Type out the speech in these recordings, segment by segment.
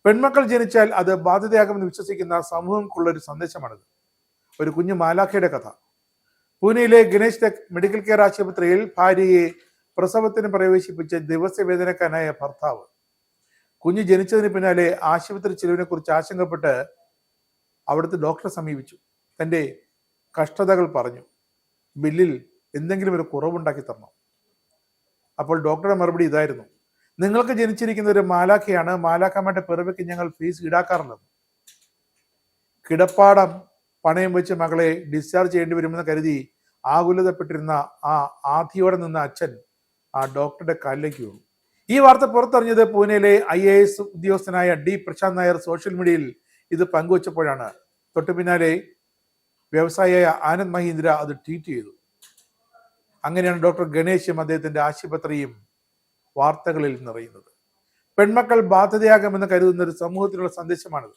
പെൺമക്കൾ ജനിച്ചാൽ അത് ബാധ്യതയാകുമെന്ന് വിശ്വസിക്കുന്ന സമൂഹങ്ങൾക്കുള്ളൊരു സന്ദേശമാണിത്. ഒരു കുഞ്ഞു മാലാഖയുടെ കഥ. പൂനെയിലെ ഗണേഷ് ടെക് മെഡിക്കൽ കെയർ ആശുപത്രിയിൽ ഭാര്യയെ പ്രസവത്തിന് പ്രവേശിപ്പിച്ച ദിവസവേതനക്കാരനായ ഭർത്താവ് കുഞ്ഞ് ജനിച്ചതിന് പിന്നാലെ ആശുപത്രി ചിലവിനെ കുറിച്ച് ആശങ്കപ്പെട്ട് അവിടുത്തെ ഡോക്ടറെ സമീപിച്ചു. തൻ്റെ കഷ്ടതകൾ പറഞ്ഞു. ബില്ലിൽ എന്തെങ്കിലും ഒരു കുറവുണ്ടാക്കി തരണം. അപ്പോൾ ഡോക്ടറുടെ മറുപടി ഇതായിരുന്നു: നിങ്ങൾക്ക് ജനിച്ചിരിക്കുന്ന ഒരു മാലാഖയാണ്. മാലാഖമാരുടെ പിറവിക്ക് ഞങ്ങൾ ഫീസ് ഈടാക്കാറില്ലെന്ന്. കിടപ്പാടം പണയം വെച്ച് മകളെ ഡിസ്ചാർജ് ചെയ്യേണ്ടി വരുമെന്ന് കരുതി ആകുലതപ്പെട്ടിരുന്ന ആ ആധിയോടെ നിന്ന അച്ഛൻ ആ ഡോക്ടറുടെ കാലിലേക്ക് വീണു. ഈ വാർത്ത പുറത്തറിഞ്ഞത് പൂനെയിലെ IAS ഉദ്യോഗസ്ഥനായ D. പ്രശാന്ത് നായർ സോഷ്യൽ മീഡിയയിൽ ഇത് പങ്കുവച്ചപ്പോഴാണ്. തൊട്ടു പിന്നാലെ വ്യവസായിയായ ആനന്ദ് മഹീന്ദ്ര അത് ട്വീറ്റ് ചെയ്തു. അങ്ങനെയാണ് ഡോക്ടർ ഗണേശും അദ്ദേഹത്തിന്റെ ആശുപത്രിയും വാർത്തകളിൽ നിറയുന്നത്. പെൺമക്കൾ ബാധ്യതയാകുമെന്ന് കരുതുന്ന ഒരു സമൂഹത്തിനുള്ള സന്ദേശമാണിത്.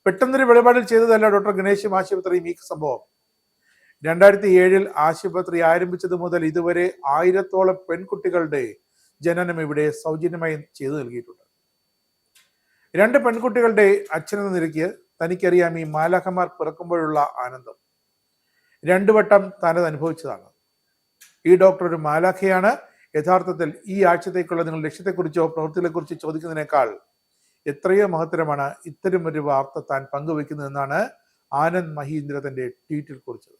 പെട്ടെന്നൊരു വെളിപാടിൽ ചെയ്തതല്ല ഡോക്ടർ ഗണേശും ആശുപത്രിയും ഈ സംഭവം. 2007 ആശുപത്രി ആരംഭിച്ചത് മുതൽ ഇതുവരെ 1000-ഓളം പെൺകുട്ടികളുടെ ജനനം ഇവിടെ സൗജന്യമായി ചെയ്തു നൽകിയിട്ടുണ്ട്. 2 പെൺകുട്ടികളുടെ അച്ഛനെന്ന നിലയ്ക്ക് തനിക്കറിയാം ഈ മാലാഖമാർ പിറക്കുമ്പോഴുള്ള ആനന്ദം. 2 വട്ടം താനത് അനുഭവിച്ചതാണ്. ഈ ഡോക്ടർ ഒരു മാലാഖയാണ്. യഥാർത്ഥത്തിൽ ഈ ആഴ്ചത്തേക്കുള്ള നിങ്ങളുടെ ലക്ഷ്യത്തെക്കുറിച്ചോ പ്രവൃത്തികളെക്കുറിച്ചോ ചോദിക്കുന്നതിനേക്കാൾ എത്രയോ മഹത്തരമാണ് ഇത്തരം ഒരു വാർത്ത താൻ പങ്കുവെക്കുന്നതെന്നാണ് ആനന്ദ് മഹീന്ദ്ര തന്റെ ട്വീറ്റിൽ കുറിച്ചത്.